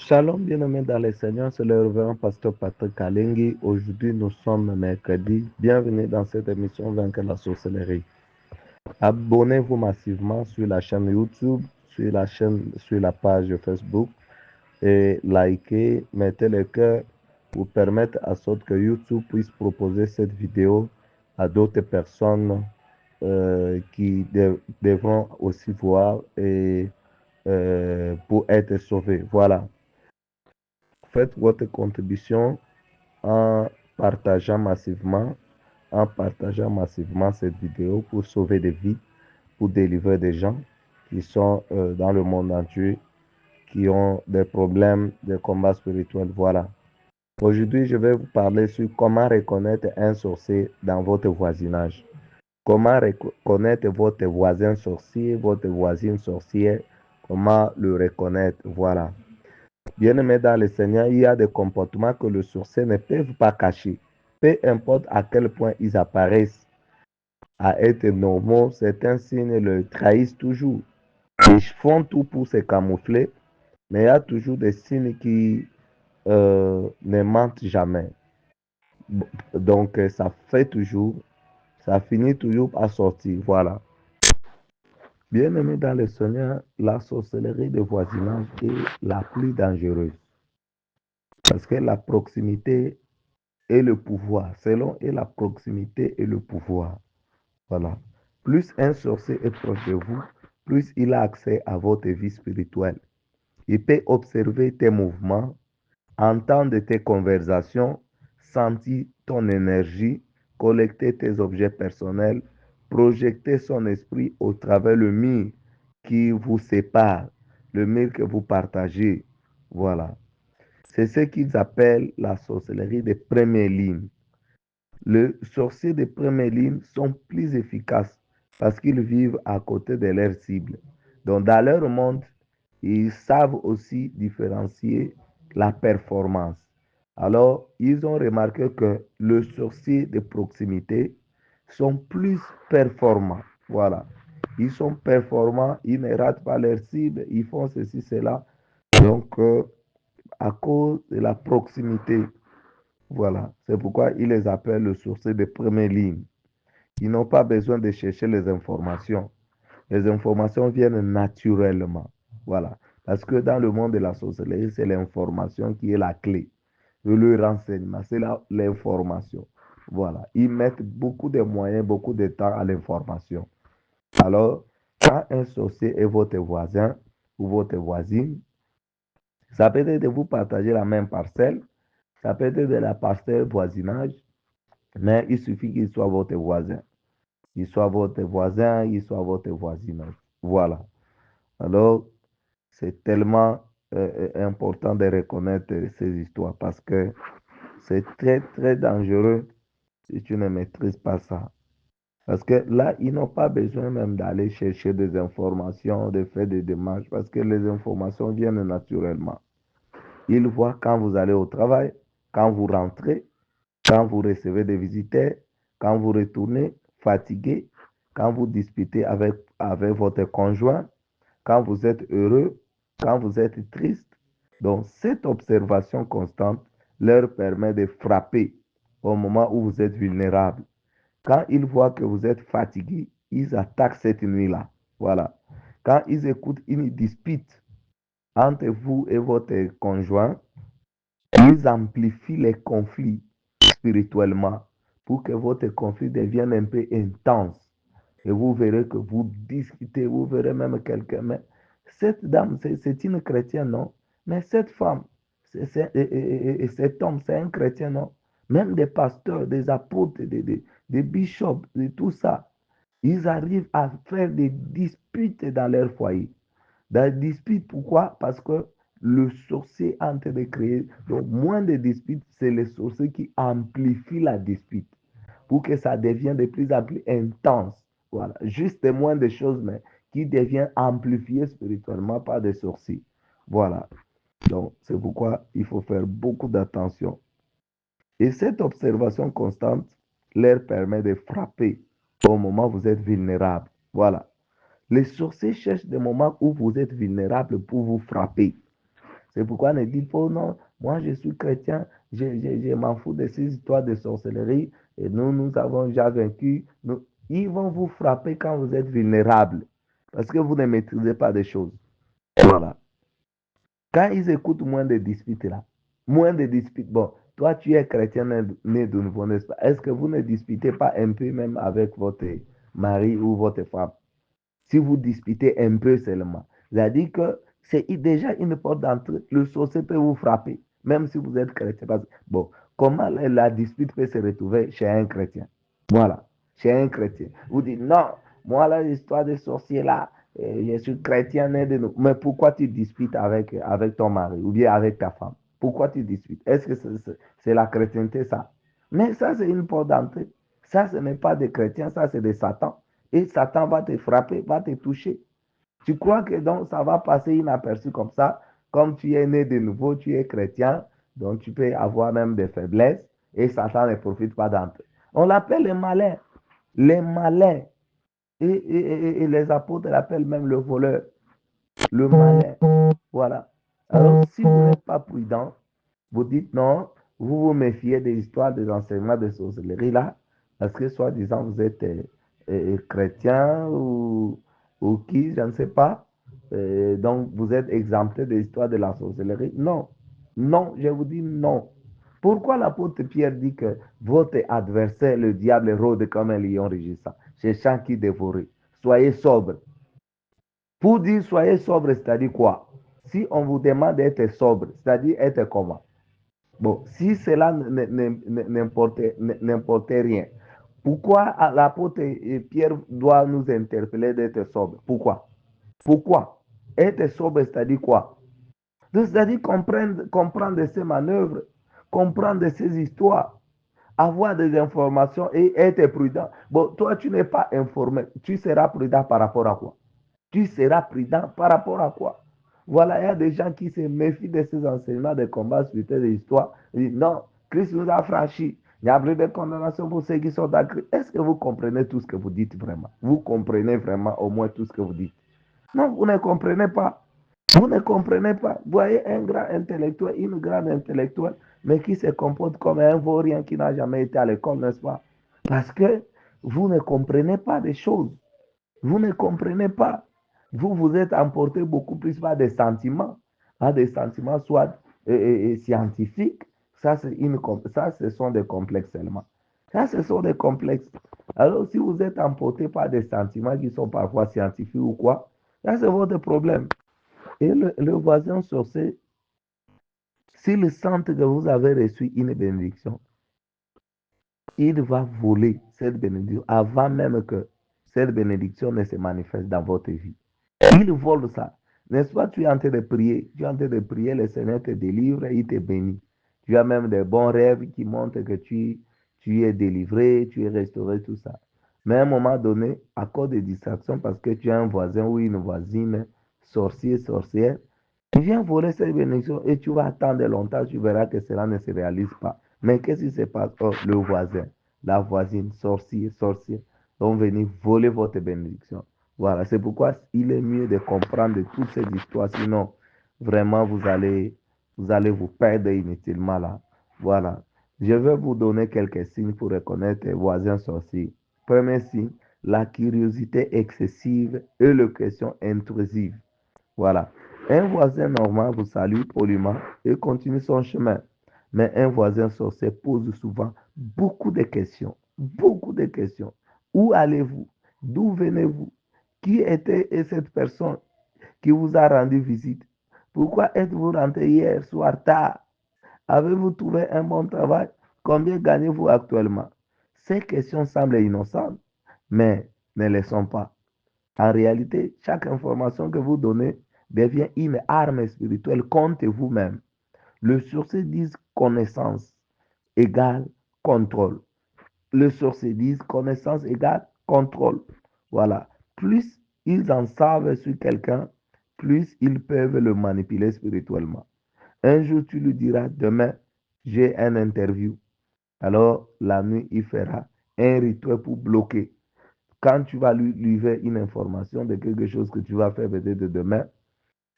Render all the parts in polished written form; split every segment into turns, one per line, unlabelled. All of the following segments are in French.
Shalom, bien-aimés dans les Seigneurs, c'est le révérend pasteur Patrick Kalengi. Aujourd'hui, nous sommes mercredi. Bienvenue dans cette émission Vaincre la sorcellerie. Abonnez-vous massivement sur la chaîne YouTube, sur la page Facebook et likez, mettez le cœur pour permettre à sorte que YouTube puisse proposer cette vidéo à d'autres personnes qui devront aussi voir et pour être sauvées. Voilà. Faites votre contribution en en partageant massivement cette vidéo pour sauver des vies, pour délivrer des gens qui sont dans le monde entier, qui ont des problèmes de combat spirituel. Voilà. Aujourd'hui, je vais vous parler sur comment reconnaître un sorcier dans votre voisinage. Comment reconnaître votre voisin sorcier, votre voisine sorcière, comment le reconnaître. Voilà. Bien-aimés dans le Seigneur, il y a des comportements que les sorciers ne peuvent pas cacher. Peu importe à quel point ils apparaissent à être normaux, certains signes le trahissent toujours. Ils font tout pour se camoufler, mais il y a toujours des signes qui ne mentent jamais. Donc, ça finit toujours par sortir. Voilà. Bien-aimés dans le Seigneur, la sorcellerie de voisinage est la plus dangereuse parce que la proximité et le pouvoir. Selon et la proximité et le pouvoir. Voilà. Plus un sorcier est proche de vous, plus il a accès à votre vie spirituelle. Il peut observer tes mouvements, entendre tes conversations, sentir ton énergie, collecter tes objets personnels, projeter son esprit au travers le mur qui vous sépare, le mur que vous partagez. Voilà. C'est ce qu'ils appellent la sorcellerie de première ligne. Les sorciers de première ligne sont plus efficaces parce qu'ils vivent à côté de leurs cibles. Donc, dans leur monde, ils savent aussi différencier la performance. Alors, ils ont remarqué que les sorciers de proximité sont plus performants. Voilà. Ils sont performants, ils ne ratent pas leur cible, ils font ceci, cela. Donc, à cause de la proximité, voilà, c'est pourquoi ils les appellent le sorcier de première ligne. Ils n'ont pas besoin de chercher les informations. Les informations viennent naturellement. Voilà. Parce que dans le monde de la sorcellerie, c'est l'information qui est la clé. Le renseignement, c'est l'information. Voilà. Ils mettent beaucoup de moyens, beaucoup de temps à l'information. Alors, quand un sorcier est votre voisin ou votre voisine, ça peut être de vous partager la même parcelle, ça peut être de la parcelle voisinage, mais il suffit qu'il soit votre voisin. Il soit votre voisin, il soit votre voisinage. Voilà. Alors, c'est tellement important de reconnaître ces histoires parce que c'est très, très dangereux si tu ne maîtrises pas ça. Parce que là, ils n'ont pas besoin même d'aller chercher des informations, de faire des démarches, parce que les informations viennent naturellement. Ils voient quand vous allez au travail, quand vous rentrez, quand vous recevez des visiteurs, quand vous retournez fatigué, quand vous disputez avec votre conjoint, quand vous êtes heureux, quand vous êtes triste. Donc, cette observation constante leur permet de frapper au moment où vous êtes vulnérable. Quand ils voient que vous êtes fatigué, ils attaquent cette nuit-là. Voilà. Quand ils écoutent une dispute entre vous et votre conjoint, ils amplifient les conflits spirituellement pour que votre conflit devienne un peu intense. Et vous verrez que vous discutez, vous verrez même quelqu'un. Mais cette dame, c'est une chrétienne, non? Mais cette femme, et cet homme, c'est un chrétien, non? Même des pasteurs, des apôtres, des bishops, de tout ça, ils arrivent à faire des disputes dans leur foyer. Des disputes, pourquoi? Parce que le sorcier est en train de créer. Donc, moins de disputes, c'est le sorcier qui amplifie la dispute pour que ça devienne de plus en plus intense. Voilà. Juste moins de choses, mais qui devient amplifié spirituellement par des sorciers. Voilà. Donc, c'est pourquoi il faut faire beaucoup d'attention. Et cette observation constante leur permet de frapper au moment où vous êtes vulnérable. Voilà. Les sorciers cherchent des moments où vous êtes vulnérable pour vous frapper. C'est pourquoi ne dites pas, oh non, moi je suis chrétien, je m'en fous de ces histoires de sorcellerie, et nous avons déjà vaincu. Ils vont vous frapper quand vous êtes vulnérable, parce que vous ne maîtrisez pas des choses. Voilà. Quand ils écoutent moins de disputes là, moins de disputes, bon, toi tu es chrétien né de nouveau, n'est-ce pas? Est-ce que vous ne disputez pas un peu même avec votre mari ou votre femme? Si vous disputez un peu seulement, c'est-à-dire que c'est déjà une porte d'entrée. Le sorcier peut vous frapper, même si vous êtes chrétien. Bon, comment la dispute peut se retrouver chez un chrétien? Voilà, chez un chrétien. Vous dites, non, moi, là, l'histoire des sorciers, là, je suis chrétien, né de nous. Mais pourquoi tu disputes avec ton mari ou bien avec ta femme? Pourquoi tu disputes? Est-ce que c'est la chrétienté, ça? Mais ça, c'est une porte d'entrée. Ça, ce n'est pas des chrétiens, ça, c'est de Satan. Et Satan va te frapper, va te toucher. Tu crois que donc ça va passer inaperçu comme ça, comme tu es né de nouveau, tu es chrétien, donc tu peux avoir même des faiblesses et Satan ne profite pas d'entre eux. On l'appelle les malins. Les malins. Et les apôtres l'appellent même le voleur. Le malin. Voilà. Alors, si vous n'êtes pas prudent, vous dites non, vous vous méfiez des histoires des enseignements de sorcellerie là, parce que soi-disant vous êtes chrétien ou qui, je ne sais pas. Donc vous êtes exempté des histoires de la sorcellerie. Non, non, je vous dis non. Pourquoi l'apôtre Pierre dit que votre adversaire, le diable, rôde comme un lion rugissant, cherchant qui dévorer? Soyez sobre. Pour dire soyez sobre, c'est-à-dire quoi? Si on vous demande d'être sobre, c'est-à-dire être comment? Bon, si cela n'importait rien, pourquoi l'apôtre Pierre doit nous interpeller d'être sobre? Pourquoi? Pourquoi? Être sobre, c'est-à-dire quoi? C'est-à-dire comprendre de ces manœuvres, comprendre de ces histoires, avoir des informations et être prudent. Bon, toi, tu n'es pas informé. Tu seras prudent par rapport à quoi? Tu seras prudent par rapport à quoi? Voilà, il y a des gens qui se méfient de ces enseignements de combats spirituels et d'histoire. Ils disent non, Christ nous a franchis. Il n'y a plus de condamnation pour ceux qui sont dans Christ. Est-ce que vous comprenez tout ce que vous dites vraiment? Vous comprenez vraiment au moins tout ce que vous dites? Non, vous ne comprenez pas. Vous ne comprenez pas. Vous voyez un grand intellectuel, une grande intellectuelle, mais qui se comporte comme un vaurien qui n'a jamais été à l'école, n'est-ce pas? Parce que vous ne comprenez pas des choses. Vous ne comprenez pas. Vous vous êtes emporté beaucoup plus par des sentiments soit scientifiques. Ça, ce sont des complexes seulement. Ça, ce sont des complexes. Alors, si vous êtes emporté par des sentiments qui sont parfois scientifiques ou quoi, ça, c'est votre problème. Et le voisin sorcier, s'il sent que vous avez reçu une bénédiction, il va voler cette bénédiction avant même que cette bénédiction ne se manifeste dans votre vie. Il vole ça. N'est-ce pas? Tu es en train de prier. Tu es en train de prier, le Seigneur te délivre et il te bénit. Tu as même des bons rêves qui montrent que tu es délivré, tu es restauré, tout ça. Mais à un moment donné, à cause de distractions, parce que tu as un voisin ou une voisine, sorcier, sorcière, tu viens voler cette bénédiction et tu vas attendre longtemps, tu verras que cela ne se réalise pas. Mais qu'est-ce qui se passe? Oh, le voisin, la voisine, sorcier, sorcier, vont venir voler votre bénédiction. Voilà, c'est pourquoi il est mieux de comprendre toutes ces histoires, sinon vraiment vous allez vous perdre inutilement là. Voilà. Je vais vous donner quelques signes pour reconnaître les voisins sorciers. Premier signe, la curiosité excessive et les questions intrusives. Voilà. Un voisin normal vous salue poliment et continue son chemin. Mais un voisin sorcier pose souvent beaucoup de questions. Beaucoup de questions. Où allez-vous? D'où venez-vous? Qui était cette personne qui vous a rendu visite? Pourquoi êtes-vous rentré hier soir tard? Avez-vous trouvé un bon travail? Combien gagnez-vous actuellement? Ces questions semblent innocentes, mais ne les sont pas. En réalité, chaque information que vous donnez devient une arme spirituelle contre vous-même. Le sorcier dit connaissance égale contrôle. Le sorcier dit connaissance égale contrôle. Voilà. Plus ils en savent sur quelqu'un, plus ils peuvent le manipuler spirituellement. Un jour, tu lui diras, demain, j'ai un interview. Alors, la nuit, il fera un rituel pour bloquer. Quand tu vas lui livrer une information de quelque chose que tu vas faire peut-être demain,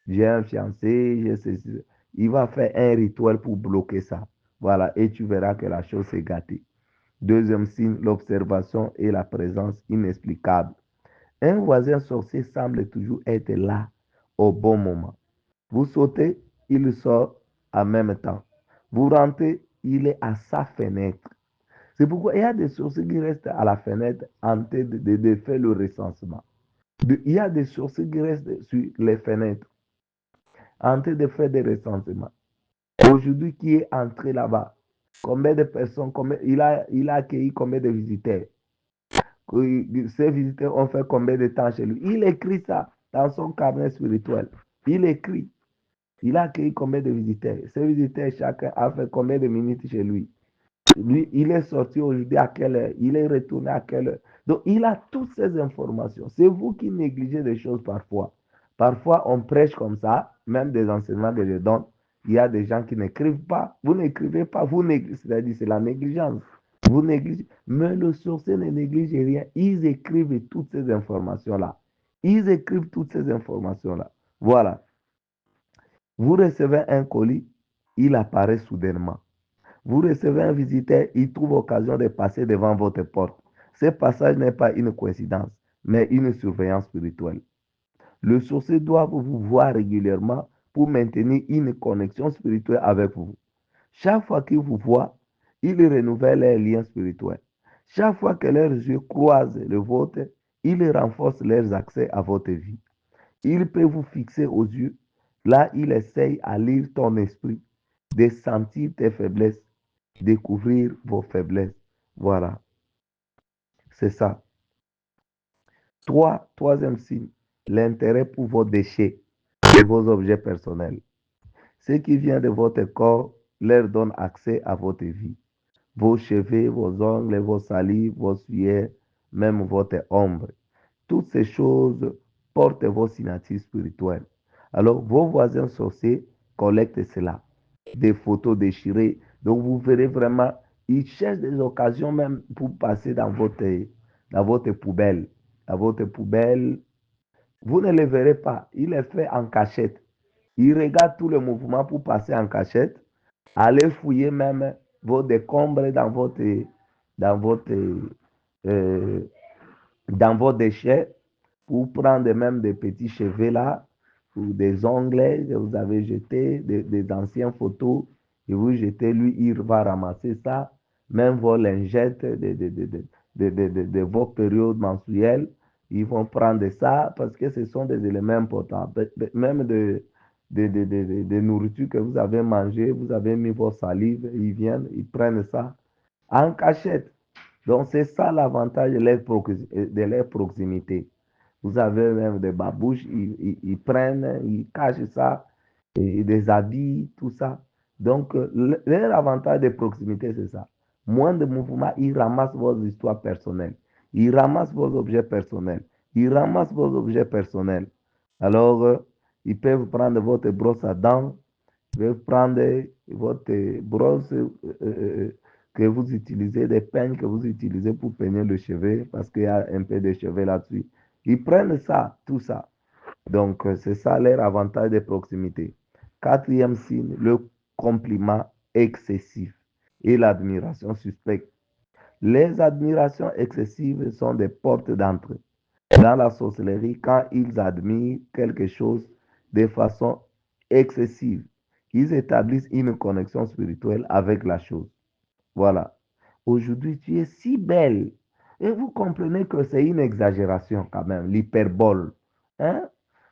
j'ai un fiancé, j'ai ceci. il va faire un rituel pour bloquer ça. Voilà, et tu verras que la chose est gâtée. Deuxième signe, l'observation et la présence inexplicable. Un voisin sorcier semble toujours être là au bon moment. Vous sautez, il sort en même temps. Vous rentrez, il est à sa fenêtre. C'est pourquoi il y a des sorciers qui restent à la fenêtre en train de faire le recensement. Il y a des sorciers qui restent sur les fenêtres en train de faire des recensements. Aujourd'hui, qui est entré là-bas? Combien de personnes, il a accueilli combien de visiteurs? Ces visiteurs ont fait combien de temps chez lui? Il écrit ça dans son carnet spirituel. Il écrit. Il a accueilli combien de visiteurs? Ces visiteurs, chacun a fait combien de minutes chez lui? Lui, il est sorti aujourd'hui à quelle heure? Il est retourné à quelle heure? Donc, il a toutes ces informations. C'est vous qui négligez des choses parfois. Parfois, on prêche comme ça, même des enseignements que je donne. Il y a des gens qui n'écrivent pas. Vous n'écrivez pas, vous négligez, c'est-à-dire c'est la négligence. Vous négligez. Mais le sorcier ne néglige rien. Ils écrivent toutes ces informations-là. Ils écrivent toutes ces informations-là. Voilà. Vous recevez un colis, il apparaît soudainement. Vous recevez un visiteur, il trouve occasion de passer devant votre porte. Ce passage n'est pas une coïncidence, mais une surveillance spirituelle. Le sorcier doit vous voir régulièrement pour maintenir une connexion spirituelle avec vous. Chaque fois qu'il vous voit, il renouvelle les liens spirituels. Chaque fois que leurs yeux croisent le vôtre, il renforce leurs accès à votre vie. Il peut vous fixer aux yeux. Là, il essaye à lire ton esprit, de sentir tes faiblesses, découvrir vos faiblesses. Voilà, c'est ça. Troisième signe, l'intérêt pour vos déchets et vos objets personnels. Ce qui vient de votre corps leur donne accès à votre vie. Vos cheveux, vos ongles, vos salives, vos sueurs, même votre ombre. Toutes ces choses portent vos signatures spirituelles. Alors, vos voisins sorciers collectent cela. Des photos déchirées. Donc, vous verrez vraiment, ils cherchent des occasions même pour passer dans votre poubelle. Dans votre poubelle, vous ne les verrez pas. Il les fait en cachette. Ils regardent tout le mouvement pour passer en cachette. Allez fouiller même vos décombres dans votre, euh, dans vos déchets pour prendre même des petits cheveux là, ou des ongles que vous avez jetés, des anciennes photos, et vous jetez, lui, il va ramasser ça, même vos lingettes de vos périodes mensuelles, ils vont prendre ça parce que ce sont des éléments importants, même de nourriture que vous avez mangé, vous avez mis vos salives, ils viennent, ils prennent ça en cachette. Donc, c'est ça l'avantage de leur proximité. Vous avez même des babouches, ils prennent, ils cachent ça, et des habits, tout ça. Donc, leur avantage de proximité, c'est ça. Moins de mouvements, ils ramassent vos histoires personnelles. Ils ramassent vos objets personnels. Ils ramassent vos objets personnels. Alors, ils peuvent prendre votre brosse à dents, ils peuvent prendre votre brosse que vous utilisez, des peignes que vous utilisez pour peigner le cheveu, parce qu'il y a un peu de cheveux là-dessus. Ils prennent ça, tout ça. Donc, c'est ça leur avantage de proximité. Quatrième signe, le compliment excessif et l'admiration suspecte. Les admirations excessives sont des portes d'entrée. Dans la sorcellerie, quand ils admirent quelque chose de façon excessive, ils établissent une connexion spirituelle avec la chose. Voilà. Aujourd'hui, tu es si belle. Et vous comprenez que c'est une exagération quand même, l'hyperbole. Hein?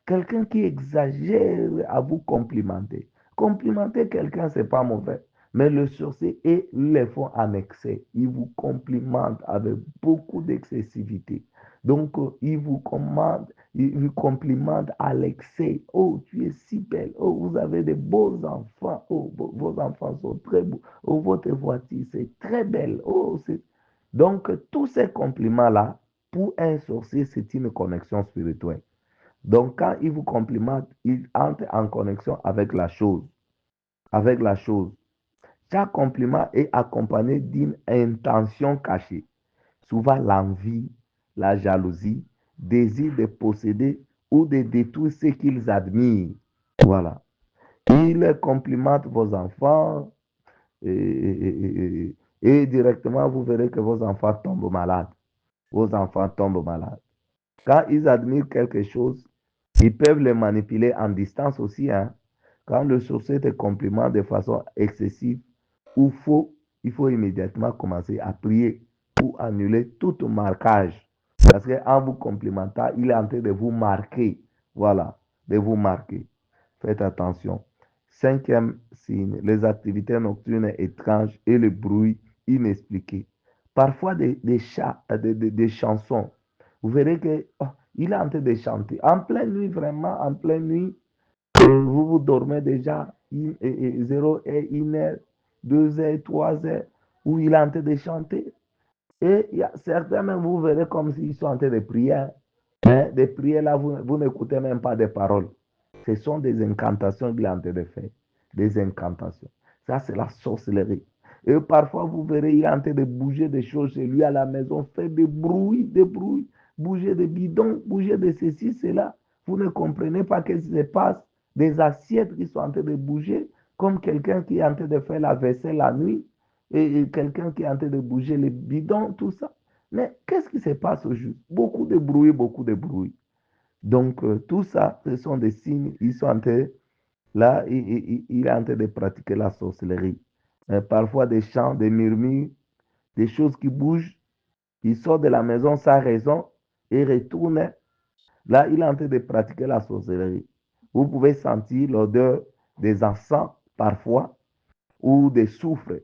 Quelqu'un qui exagère à vous complimenter. Complimenter quelqu'un, ce n'est pas mauvais. Mais le sorcier, et les font en excès. Ils vous complimentent avec beaucoup d'excessivité. Donc, ils vous complimentent à l'excès. Oh, tu es si belle. Oh, vous avez de beaux enfants. Oh, vos enfants sont très beaux. Oh, votre voiture, c'est très belle. Oh, c'est... Donc, tous ces compliments-là, pour un sorcier, c'est une connexion spirituelle. Donc, quand il vous complimente, il entre en connexion avec la chose. Avec la chose. Chaque compliment est accompagné d'une intention cachée. Souvent l'envie, la jalousie, désir de posséder ou de détruire ce qu'ils admirent. Voilà. Il complimente vos enfants et directement, vous verrez que vos enfants tombent malades. Vos enfants tombent malades. Quand ils admirent quelque chose, ils peuvent le manipuler en distance aussi. Hein. Quand le sorcier te complimente de façon excessive ou faux, il faut immédiatement commencer à prier pour annuler tout marquage. Parce qu'en vous complimentant, il est en train de vous marquer. Voilà, de vous marquer. Faites attention. Cinquième signe, les activités nocturnes étranges et le bruit inexpliqué. Parfois des chats, des chansons. Vous verrez que il est en train de chanter. En pleine nuit, vraiment, en pleine nuit, vous dormez déjà 0 et 1 heure, 2 heures, 3 heures, où il est en train de chanter. Et il y a certains même, vous verrez comme s'ils sont en train de prier. Mais des prières là, vous n'écoutez même pas des paroles. Ce sont des incantations qu'il est en train de faire. Des incantations. Ça, c'est la sorcellerie. Et parfois, vous verrez, il est en train de bouger des choses chez lui à la maison, faire des bruits, bouger des bidons, bouger de ceci, cela. Vous ne comprenez pas ce qui se passe. Des assiettes qui sont en train de bouger, comme quelqu'un qui est en train de faire la vaisselle la nuit, et quelqu'un qui est en train de bouger les bidons, tout ça. Mais qu'est-ce qui se passe au juste? Beaucoup de bruit, beaucoup de bruit. Donc, tout ça, ce sont des signes. Ils sont en train, là, il est en train de pratiquer la sorcellerie. Parfois, des chants, des murmures, des choses qui bougent. Il sort de la maison sans raison et retourne. Là, il est en train de pratiquer la sorcellerie. Vous pouvez sentir l'odeur des encens parfois, ou des soufres,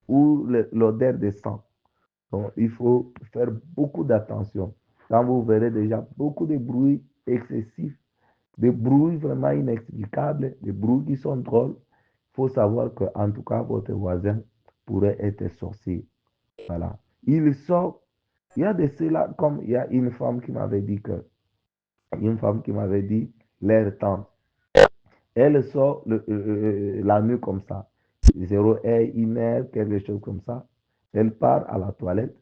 ou l'odeur des sang. Donc, il faut faire beaucoup d'attention. Quand vous verrez déjà beaucoup de bruit excessif, des bruits vraiment inexplicables, des bruits qui sont drôles, il faut savoir que, en tout cas, votre voisin pourrait être sorcier. Voilà. Il sort. Il y a de cela, comme il y a une femme qui m'avait dit, l'air tente. Elle sort la nuit comme ça, 0 heure, 1 heure, quelque chose comme ça. Elle part à la toilette.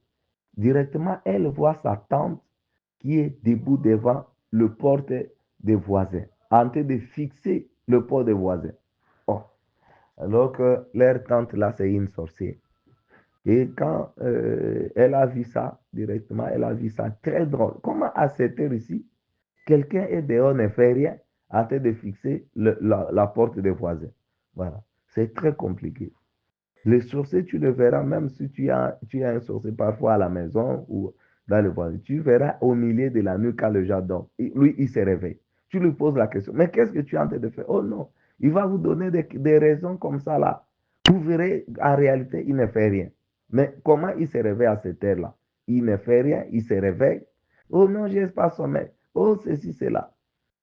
Directement, elle voit sa tante qui est debout devant le porte des voisins, en train de fixer le porte des voisins. Oh, alors que leur tante là, c'est une sorcière. Et quand elle a vu ça directement, elle a vu ça très drôle. Comment à cette heure ici, quelqu'un est dehors, ne fait rien, en train de fixer la porte des voisins. Voilà. C'est très compliqué. Les sorciers, tu le verras même si tu as un sorcier parfois à la maison ou dans le voisin. Tu verras au milieu de la nuit quand le gens dort. Lui, il se réveille. Tu lui poses la question, mais qu'est-ce que tu es en train de faire? Oh non, il va vous donner des raisons comme ça là. Vous verrez, en réalité, il ne fait rien. Mais comment il se réveille à cette heure-là? Il ne fait rien, il se réveille. Oh non, je n'ai pas sommeil. Oh, ceci, cela.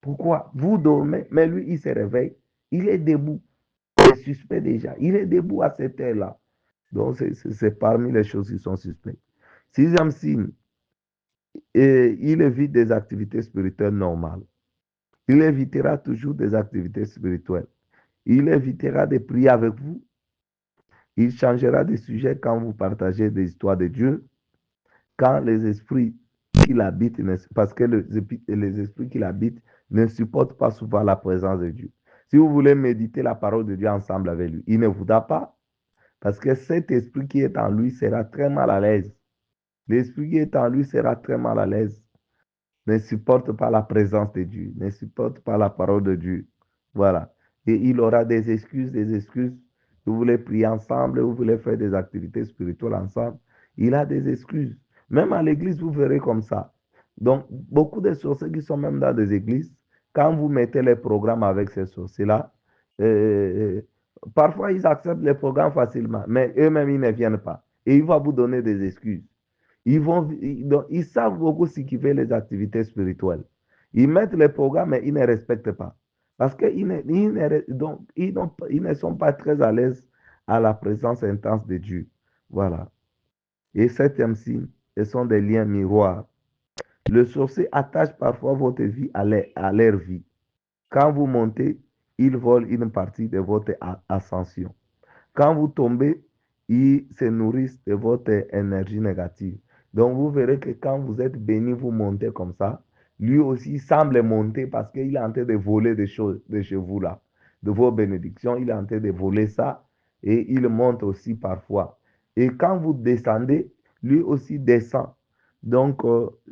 Pourquoi? Vous dormez, mais lui, il se réveille. Il est debout. C'est suspect déjà. Il est debout à cette heure-là. Donc, c'est parmi les choses qui sont suspectes. Sixième signe, il évite des activités spirituelles normales. Il évitera toujours des activités spirituelles. Il évitera de prier avec vous. Il changera de sujet quand vous partagez des histoires de Dieu. Quand les esprits qui l'habitent, parce que les esprits qui l'habitent ne supportent pas souvent la présence de Dieu. Si vous voulez méditer la parole de Dieu ensemble avec lui, il ne voudra pas. Parce que cet esprit qui est en lui sera très mal à l'aise. L'esprit qui est en lui sera très mal à l'aise. Ne supporte pas la présence de Dieu. Ne supporte pas la parole de Dieu. Voilà. Et il aura des excuses, des excuses. Vous voulez prier ensemble, vous voulez faire des activités spirituelles ensemble. Il a des excuses. Même à l'église, vous verrez comme ça. Donc, beaucoup de sorciers qui sont même dans des églises, quand vous mettez les programmes avec ces sorciers-là, euh, parfois ils acceptent les programmes facilement, mais eux-mêmes, ils ne viennent pas. Et ils vont vous donner des excuses. Donc, ils savent beaucoup ce qui fait les activités spirituelles. Ils mettent les programmes, mais ils ne respectent pas. Parce qu'ils ils ne sont pas très à l'aise à la présence intense de Dieu. Voilà. Et septième signe, ce sont des liens miroirs. Le sorcier attache parfois votre vie à leur vie. Quand vous montez, il vole une partie de votre ascension. Quand vous tombez, ils se nourrissent de votre énergie négative. Donc, vous verrez que quand vous êtes béni, vous montez comme ça. Lui aussi semble monter parce qu'il est en train de voler des choses de chez vous là. de vos bénédictions, il est en train de voler ça et il monte aussi parfois. Et quand vous descendez, lui aussi descend. Donc,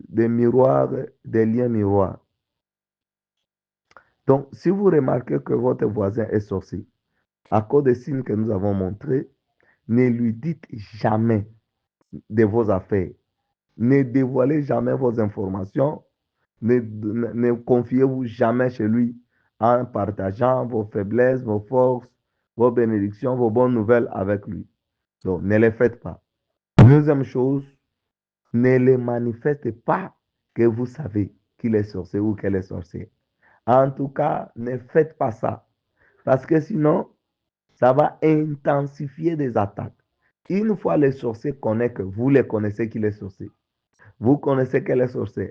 des miroirs, des liens miroirs. Donc, si vous remarquez que votre voisin est sorcier, à cause des signes que nous avons montrés, ne lui dites jamais de vos affaires. Ne dévoilez jamais vos informations. Ne confiez-vous jamais chez lui en partageant vos faiblesses, vos forces, vos bénédictions, vos bonnes nouvelles avec lui. Donc, ne les faites pas. Deuxième chose, ne les manifestez pas que vous savez qu'il est sorcier ou qu'elle est sorcière. En tout cas, ne faites pas ça. Parce que sinon, ça va intensifier des attaques. Une fois les sorciers connaissent que vous les connaissez qu'il est sorcier, vous connaissez qu'elle est sorcière,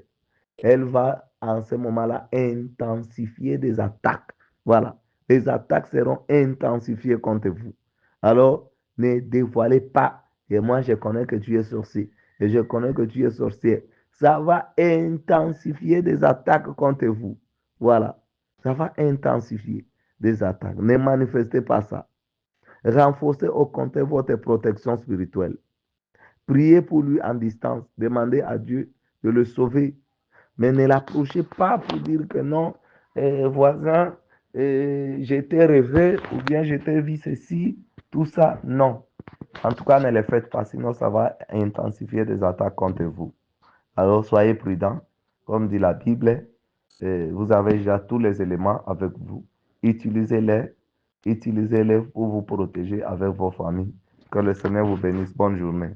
elle va en ce moment-là intensifier des attaques. Voilà. Les attaques seront intensifiées contre vous. Alors, ne dévoilez pas. Et moi, je connais que tu es sorcier. Et je connais que tu es sorcière. Ça va intensifier des attaques contre vous. Voilà. Ça va intensifier des attaques. Ne manifestez pas ça. Renforcez au contraire votre protection spirituelle. Priez pour lui en distance. Demandez à Dieu de le sauver. Mais ne l'approchez pas pour dire que non, voisin, j'étais rêvé ou bien j'étais vu ceci, tout ça. Non. En tout cas, ne le faites pas, sinon ça va intensifier des attaques contre vous. Alors soyez prudents. Comme dit la Bible, vous avez déjà tous les éléments avec vous. Utilisez-les. Utilisez-les pour vous protéger avec vos familles. Que le Seigneur vous bénisse. Bonne journée.